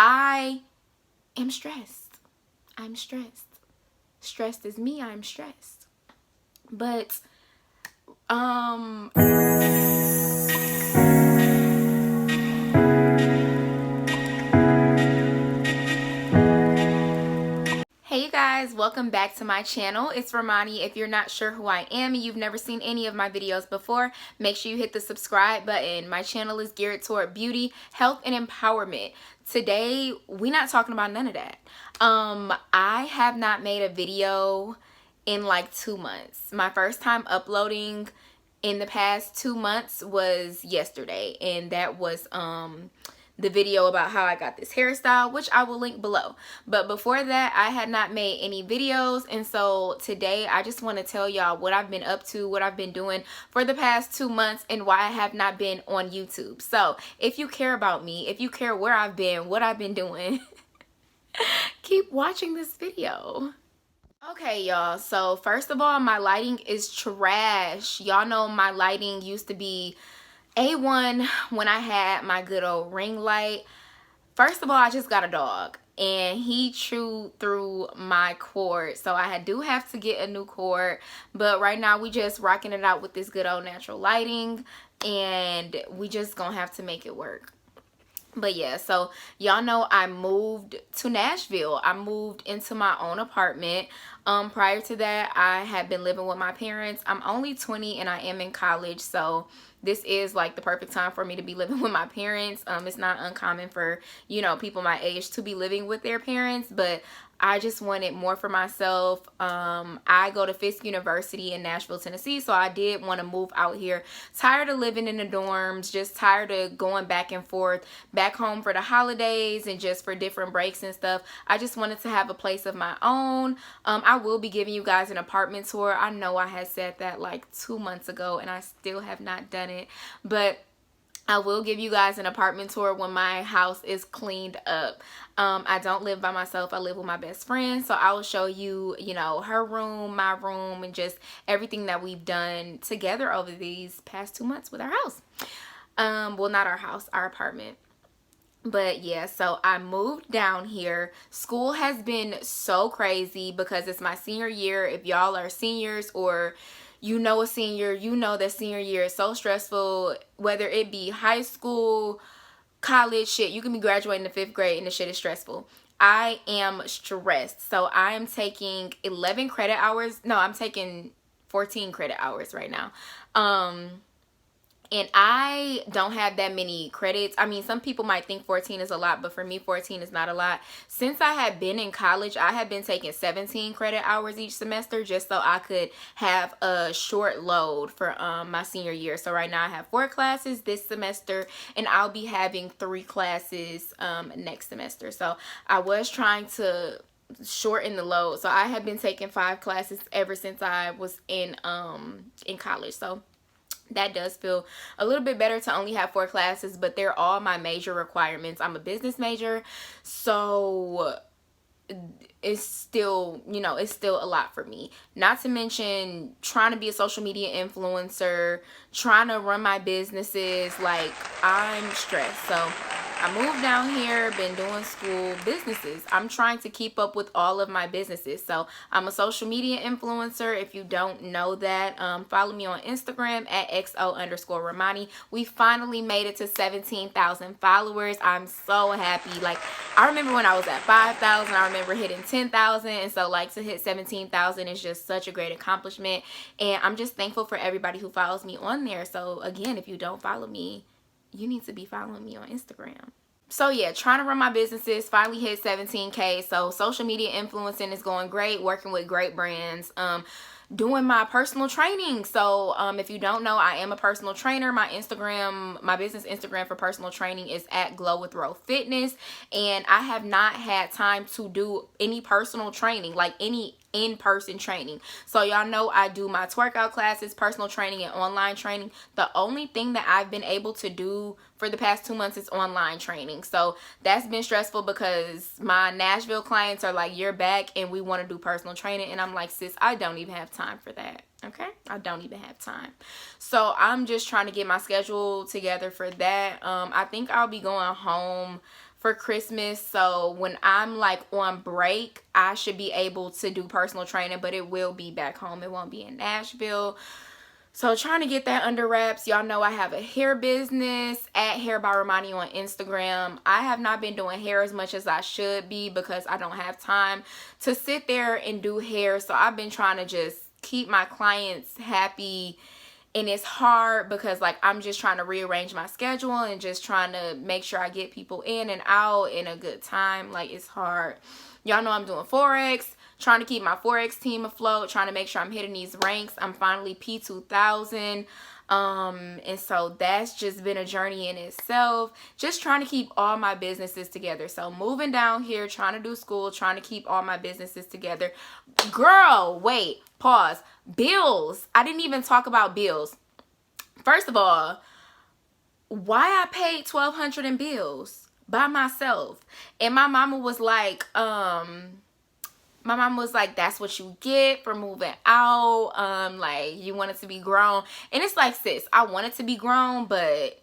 I am stressed. I'm stressed. Stressed is me. I'm stressed. But hey you guys, welcome back to my channel. It's Romani. If you're not sure who I am and you've never seen any of my videos before, make sure you hit the subscribe button. My channel is geared toward beauty, health, and empowerment. Today, we're not talking about none of that. I have not made a video in like 2 months. My first time uploading in the past 2 months was yesterday, and that was the video about how I got this hairstyle, which I will link below. But before that, I had not made any videos, and so today I just want to tell y'all what I've been up to, what I've been doing for the past 2 months, and why I have not been on YouTube. So if you care about me, if you care where I've been, what I've been doing, keep watching this video. Okay, y'all, so first of all, my lighting is trash. Y'all know my lighting used to be A1 when I had my good old ring light. First of all, I just got a dog and he chewed through my cord, so I do have to get a new cord. But right now we just rocking it out with this good old natural lighting, and we just gonna have to make it work. But yeah, so y'all know I moved to Nashville. I moved into my own apartment. Prior to that, I had been living with my parents. I'm only 20 and I am in college, so this is like the perfect time for me to be living with my parents. It's not uncommon for, you know, people my age to be living with their parents, but I just wanted more for myself. I go to Fisk University in Nashville, Tennessee, so I did want to move out here. Tired of living in the dorms, just tired of going back and forth, back home for the holidays and just for different breaks and stuff. I just wanted to have a place of my own. I will be giving you guys an apartment tour. I know I had said that like 2 months ago and I still have not done it, but I will give you guys an apartment tour when my house is cleaned up. I don't live by myself. I live with my best friend. So I will show you, you know, her room, my room, and just everything that we've done together over these past 2 months with our house. Well, not our house, our apartment. But yeah, so I moved down here. School has been so crazy because it's my senior year. If y'all are seniors or you know a senior, you know that senior year is so stressful, whether it be high school, college, shit. You can be graduating in the 5th grade and the shit is stressful. I am stressed. So I am taking 11 credit hours. No, I'm taking 14 credit hours right now. And I don't have that many credits. I mean, some people might think 14 is a lot, but for me, 14 is not a lot. Since I have been in college, I have been taking 17 credit hours each semester just so I could have a short load for my senior year. So right now I have 4 classes this semester, and I'll be having 3 classes next semester. So I was trying to shorten the load. So I have been taking 5 classes ever since I was in college. So that does feel a little bit better to only have 4 classes, but they're all my major requirements. I'm a business major, so it's still, you know, it's still a lot for me. Not to mention trying to be a social media influencer, trying to run my businesses. Like, I'm stressed. So I moved down here, been doing school, businesses. I'm trying to keep up with all of my businesses. So I'm a social media influencer. If you don't know that, follow me on Instagram at XO_Romani. We finally made it to 17,000 followers. I'm so happy. Like, I remember when I was at 5,000, I remember hitting 10,000. And so like to hit 17,000 is just such a great accomplishment. And I'm just thankful for everybody who follows me on there. So again, if you don't follow me, you need to be following me on Instagram. So yeah, trying to run my businesses, finally hit 17K. So social media influencing is going great, working with great brands, doing my personal training. So if you don't know, I am a personal trainer. My Instagram, my business Instagram for personal training is at Glow with Ro Fitness. And I have not had time to do any personal training, like any in-person training. So y'all know I do my twerkout classes, personal training, and online training. The only thing that I've been able to do for the past 2 months is online training. So that's been stressful because my Nashville clients are like, you're back and we want to do personal training, and I'm like, sis, I don't even have time for that. Okay, I don't even have time. So I'm just trying to get my schedule together for that. I think I'll be going home for Christmas. So when I'm like on break, I should be able to do personal training, but it will be back home. It won't be in Nashville. So trying to get that under wraps. Y'all know I have a hair business at Hair by Romani on Instagram. I have not been doing hair as much as I should be because I don't have time to sit there and do hair. So I've been trying to just keep my clients happy. And it's hard because like I'm just trying to rearrange my schedule and just trying to make sure I get people in and out in a good time. Like it's hard. Y'all know I'm doing Forex, trying to keep my Forex team afloat, trying to make sure I'm hitting these ranks. I'm finally P2000. And so that's just been a journey in itself. Just trying to keep all my businesses together. So moving down here, trying to do school, trying to keep all my businesses together. Girl, wait, pause. Bills. I didn't even talk about bills. First of all, why I paid $1,200 in bills by myself. And my mama was like, that's what you get for moving out. Like you want it to be grown. And it's like, sis, I want it to be grown, but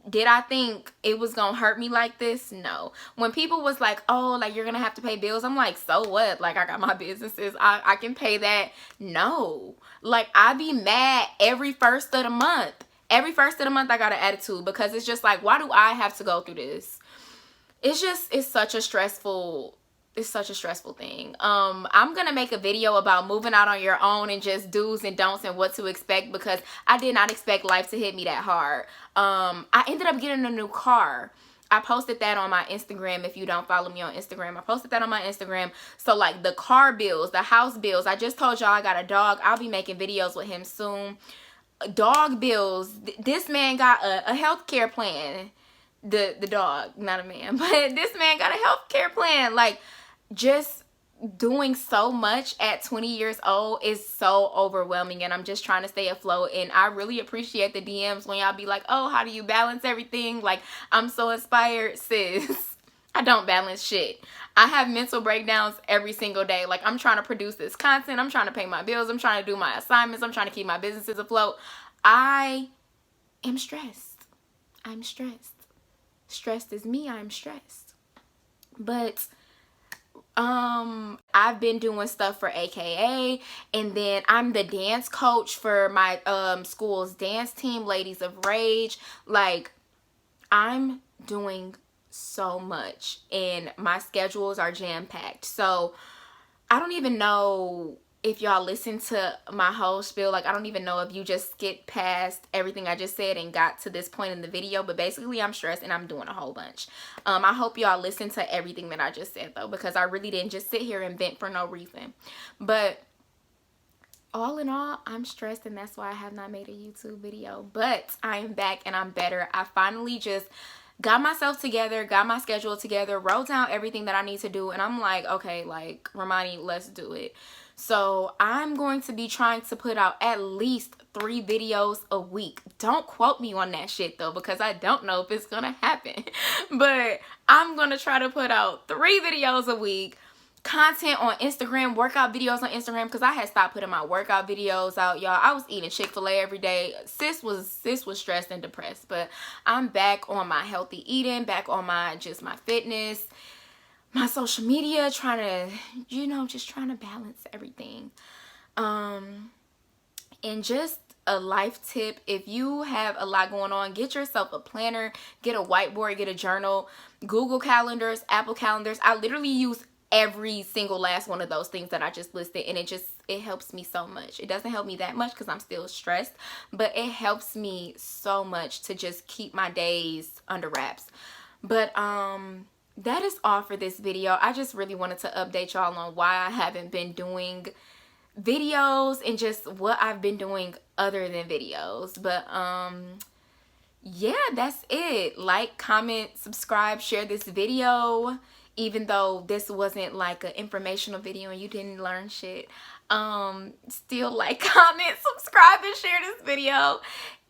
did I think it was gonna hurt me like this? No. When people was like, oh, like you're gonna have to pay bills, I'm like, so what? Like I got my businesses, I can pay that. No. Like I be mad every first of the month. Every first of the month I got an attitude because it's just like, why do I have to go through this? It's such a stressful thing. I'm gonna make a video about moving out on your own and just do's and don'ts and what to expect because I did not expect life to hit me that hard. I ended up getting a new car. I posted that on my Instagram. If you don't follow me on Instagram, I posted that on my Instagram. So like the car bills, the house bills, I just told y'all I got a dog. I'll be making videos with him soon. Dog bills. This man got a health care plan. The dog, not a man, but this man got a health care plan. Like just doing so much at 20 years old is so overwhelming, and I'm just trying to stay afloat. And I really appreciate the DMs when y'all be like, oh, how do you balance everything? Like I'm so inspired. Sis, I don't balance shit. I have mental breakdowns every single day. Like I'm trying to produce this content, I'm trying to pay my bills, I'm trying to do my assignments, I'm trying to keep my businesses afloat. I am stressed. I'm stressed. Stressed is me. I'm stressed. But I've been doing stuff for AKA, and then I'm the dance coach for my school's dance team, Ladies of Rage. Like I'm doing so much and my schedules are jam-packed. So I don't even know if y'all listen to my whole spiel. Like I don't even know if you just skipped past everything I just said and got to this point in the video, but basically I'm stressed and I'm doing a whole bunch. I hope y'all listen to everything that I just said though, because I really didn't just sit here and vent for no reason. But all in all, I'm stressed, and that's why I have not made a YouTube video. But I am back and I'm better. I finally just got myself together, got my schedule together, wrote down everything that I need to do, and I'm like, okay, like Romani, let's do it. So I'm going to be trying to put out at least 3 videos a week. Don't quote me on that shit though, because I don't know if it's gonna happen. But I'm gonna try to put out 3 videos a week. Content on Instagram, workout videos on Instagram, because I had stopped putting my workout videos out, y'all. I was eating Chick-fil-A every day. Sis was stressed and depressed, but I'm back on my healthy eating, back on my fitness, my social media, trying to, you know, just trying to balance everything. And just a life tip, if you have a lot going on, get yourself a planner, get a whiteboard, get a journal, Google calendars, Apple calendars. I literally use every single last one of those things that I just listed, and it helps me so much. It doesn't help me that much because I'm still stressed, but it helps me so much to just keep my days under wraps. But that is all for this video. I just really wanted to update y'all on why I haven't been doing videos and just what I've been doing other than videos. But yeah, that's it. Like, comment, subscribe, share this video. Even though this wasn't like an informational video and you didn't learn shit, still like, comment, subscribe, and share this video.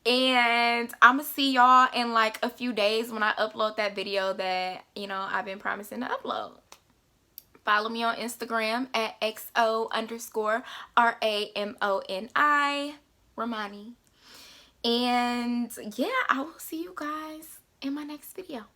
And I'm gonna see y'all in like a few days when I upload that video that, you know, I've been promising to upload. Follow me on Instagram at XO_RAMONI, Romani. And yeah, I will see you guys in my next video.